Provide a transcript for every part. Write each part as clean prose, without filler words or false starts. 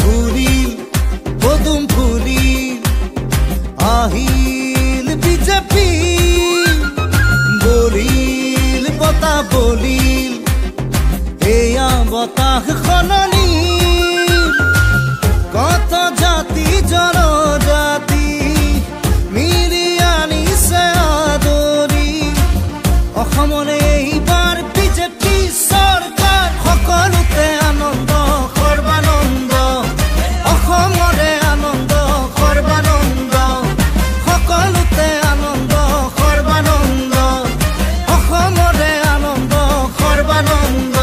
ফুৰিল পদুম ফুৰিল আহিল বিজেপি বলিল বতাহ বলিল এয়া বতাহ খননি কত জাতি জনজাতি মিলি আনিছে আদৰি অসমৰে এইবাৰ বিজেপি চৰকাৰ সকলোতে আনন্দ সৰ্বানন্দ অসমৰে আনন্দ সৰ্বানন্দ সকলোতে আনন্দ সৰ্বানন্দ অসমৰে আনন্দ সৰ্বানন্দ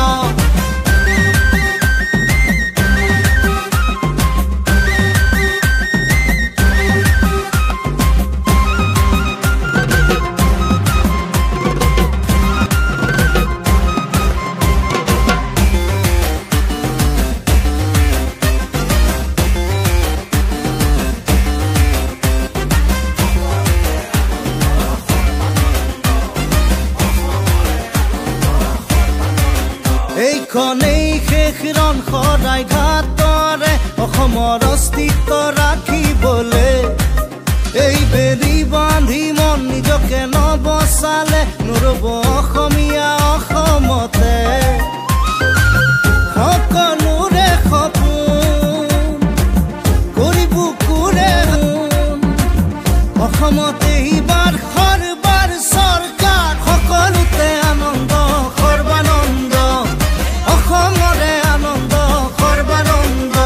এইখনেই শেষৰণ সদায় ঘাটৰে অসমৰ অস্তিত্ব ৰাখিবলৈ এই বেলি বান্ধি মন নিজকে নবচালে নৰব অসমীয়া অসমতে সকলোৰে সপোন কৰি বুকুৰে অসমতে এইবাৰ সৰবাৰ চৰকাৰ সকলোতে আনন্দ সৰ্বানন্দ অসমৰে আনন্দ সৰ্বানন্দ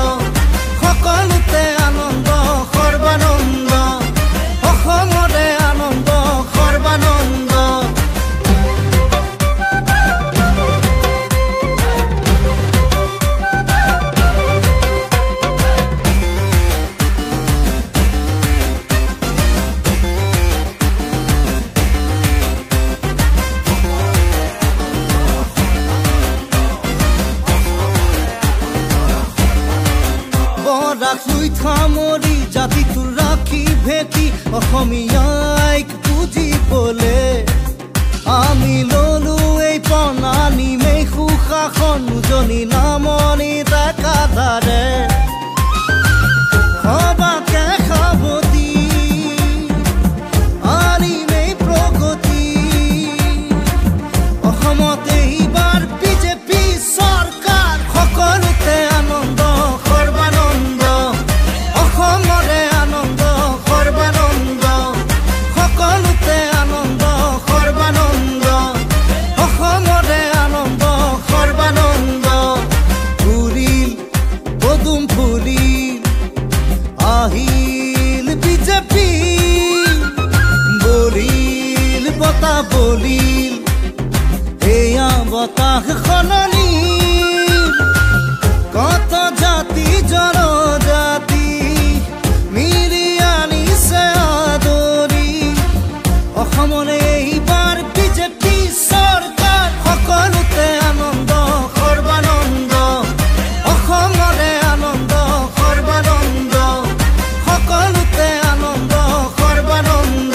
সকলোতে আনন্দ সৰ্বানন্দ অসমৰে আনন্দ সৰ্বানন্দ থামৰি জাতিটো ৰাখি ভেটি অসমীয়াইক বুজিবলে আমি ললো এই প্ৰণালী মে সুশাসন উজনি নামনি ডেকাধাৰে সবাকে সাৱতি আনিমে প্ৰগতি অসমতে এইবাৰ বিজেপি চৰকাৰ সকলোতে আনন্দ সৰ্বানন্দ অসমৰে আনন্দ সৰ্বানন্দ সকলোতে আনন্দ সৰ্বানন্দ অসমৰে আনন্দ সৰ্বানন্দ ফুৰিল পদুম ফুৰিল আহিল বিজেপি বলিল বতাহ বলিল এয়া বতাহ খননি কত জাতি জনজাতি মিলি আনিছে আদৰি অসমৰে এইবাৰ বিজেপি চৰকাৰ সকলোতে আনন্দ সৰ্বানন্দ অসমৰে আনন্দ সৰ্বানন্দ সকলোতে আনন্দ সৰ্বানন্দ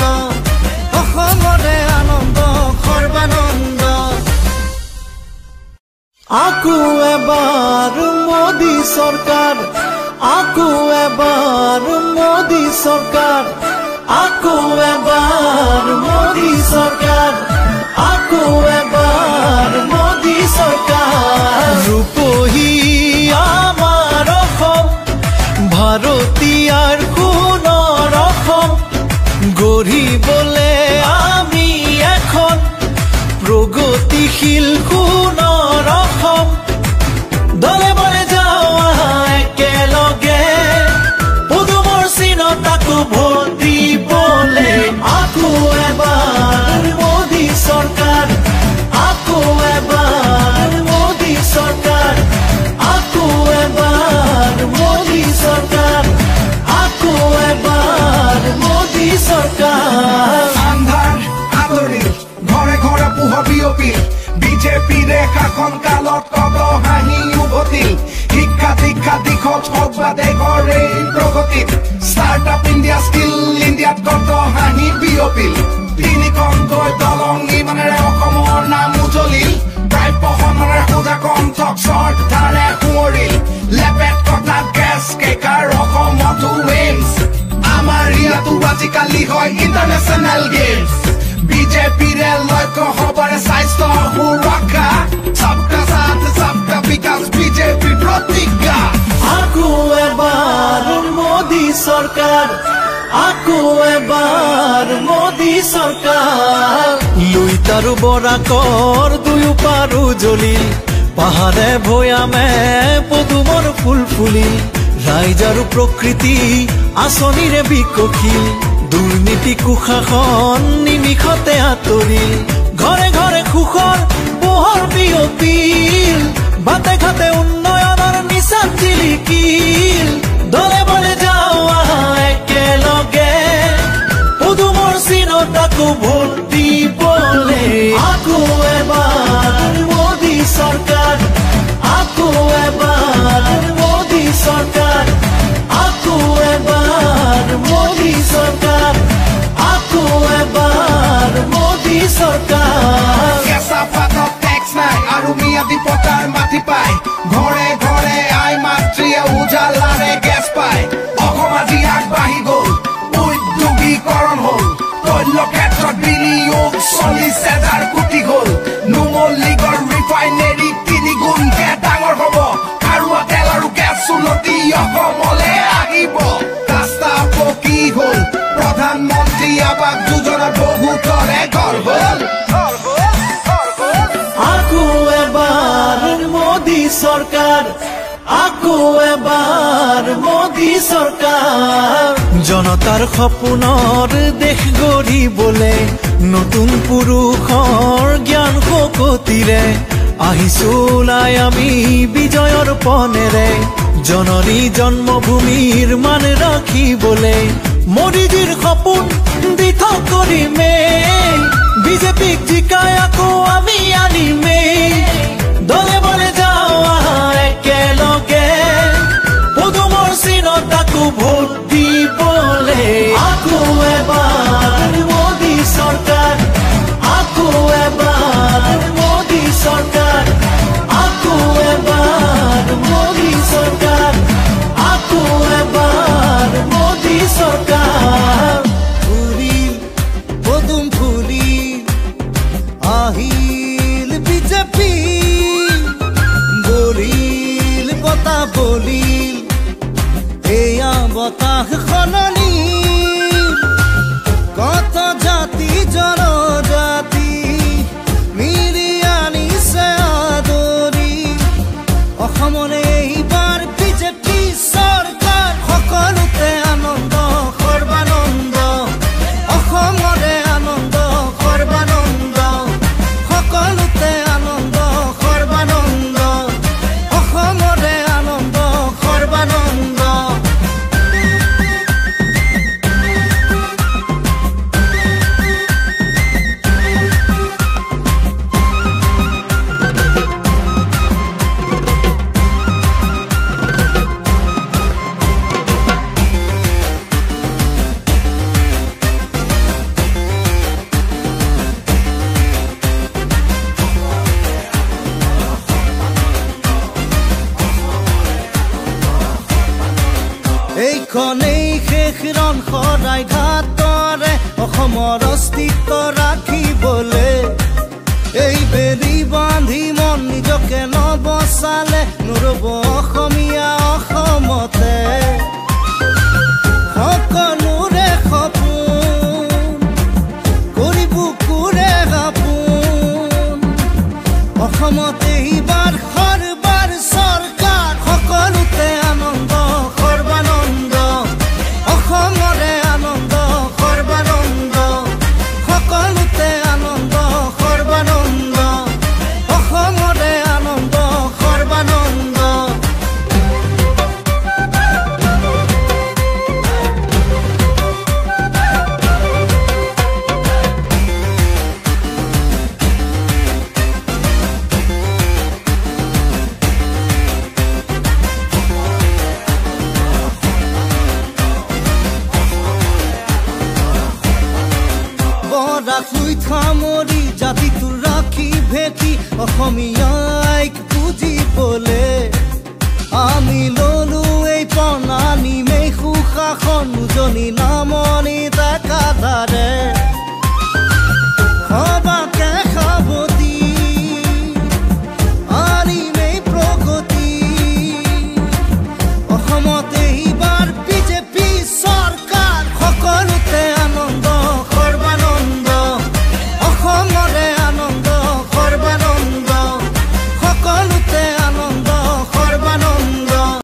অসমৰে আনন্দ সৰ্বানন্দ আকো এবাৰ মোদী চৰকাৰ আকো এবাৰ মোদী চৰকাৰ আকো এবাৰ মোদী চৰকাৰ আকো এবাৰ মোদী চৰকাৰ ৰূপহী আমাৰ অসম ভাৰতীয়াৰ সোণৰ অসম গঢ়িবলে আমি এখন প্ৰগতিশীল সোণৰ অসম দলে বলে যাওঁ একেলগে পদুমৰ চিনত আকৌ ভোট দিবলে আকৌ এবাৰ মোদী চৰকাৰ আকৌ এবাৰ মোদী চৰকাৰ আকৌ এবাৰ মোদী চৰকাৰ আকৌ এবাৰ মোদী চৰকাৰ আন্ধাৰ আদৰি ঘৰে ঘৰে পোহ বিয়পি বিজেপিৰে শাসন কালত কত হাঁহি উভতিল শিক্ষা দীক্ষা দিশত হওক বা দেশৰ এই প্ৰগতিত ষ্টাৰ্টআপ ইণ্ডিয়া স্কিল ইণ্ডিয়াত কত হাঁহি বিয়পিল তিনিখনকৈ দলং ইমানেৰে অসমৰ নাম উজলিল প্ৰায় পহনৰে সোধা কণ্ঠক শ্ৰদ্ধাৰে সোঁৱৰিল লেপেট কথা গেছ সৰকাৰ আকো এবাৰ মোদী সৰকাৰ লুই তাৰু বৰা কৰ দুয়ো পাৰু জ্বলিল পাহাৰে ভৈয়ামে পদুমৰ ফুল ফুলিল ৰাইজ আৰু প্ৰকৃতি আঁচনিৰে বিকশিল দুৰ্নীতি কুশাসন নিমিষতে আঁতৰিল ঘৰে ঘৰে সুখৰ পোহৰ বিয়পিল বাটে ঘাটে উন্নয়নৰ নিচান জিলিকিল দলে বলে যাওঁ একেলগে পদুমৰ চিনত আকৌ ভোট দিবলে আকৌ এবাৰ মোদী সৰকাৰ আকো এবাৰ মোদী সৰকাৰ আকো এবাৰ মোদী সৰকাৰ আকো এবাৰ মোদী সৰকাৰ কেঁচা পাতত টেক্স নাই আৰু মিয়াদী পতাৰ মাটি পায় ঘৰে ঘৰে আই মাতৃয়ে উজালাৰে গেছ পায় অসম আজি আগবাঢ়ি গ'ল উদ্যোগীকৰণ হ'ল তৈল ক্ষেত্ৰত বিনিয়োগ 40,000 কোটি হ'ল নুমলীগড় ৰিফাইনেৰী 3 গুণকে ডাঙৰ হ'ব খাৰুৱা তেল আৰু গেছ উন্নতি অসমলে আহিব ৰাস্তা পকী হ'ল প্ৰধানমন্ত্ৰী আৱাস যোজনাৰ বহুতৰে ঘৰ হ'ল আকো এবাৰ মোদী সৰকাৰ আকো এবাৰ মোদী সৰকাৰ জনতাৰ সপোনৰ দেশ গঢ়িবলে নতুন পুৰুষৰ জ্ঞান শক্তিৰে আহিছো ওলাই আমি বিজয়ৰ পনেৰে জননী জন্মভূমিৰ মান ৰাখিবলে মোদীজীৰ সপোন দিঠক কৰিমে বিজেপিক জিকাই আকৌ আমি আনিমে দলে বলে যাওঁ একেলগে পদুমৰ চিনত আকৌ ভোট দিবলে আকৌ এবাৰ মোদী সরকার আকো এবার মোদী সরকার আকো এবার মোদী সরকার আকো এবার মোদী সরকার ফুলিল পদুম ফুলিল আহিল বিজেপি বলিল কথা বলিল এয়া বতাহ সলনি কত জাতি জনজাতি মিলি আনিছে আদৰি অসমৰে এইবাৰ বিজেপি চৰকাৰ সকলোতে আনন্দ সৰ্বানন্দ অসমৰে আনন্দ সৰ্বানন্দ সকলোতে আনন্দ সৰ্বানন্দ অসমৰে আনন্দ সৰ্বানন্দ এইখনেই শেষৰণ সদায় ঘাটৰে অসমৰ অস্তিত্ব ৰাখিবলে এই বেলি বান্ধি মন নিজকে নবচালে নৰব অসমীয়া অসমতে সকলোৰে সপোন কৰি বুকুৰে সপোন অসমতে এইবাৰ সৰবাৰ চৰকাৰ সকলোতে আনন্দ সৰ্বানন্দ অসমৰে আনন্দ সৰ্বানন্দ সকলোতে আনন্দ সৰ্বানন্দ অসমৰে আনন্দ সৰ্বানন্দ থামৰি জাতিটো ৰাখি ভেটি অসমীয়াইক বুজিবলৈ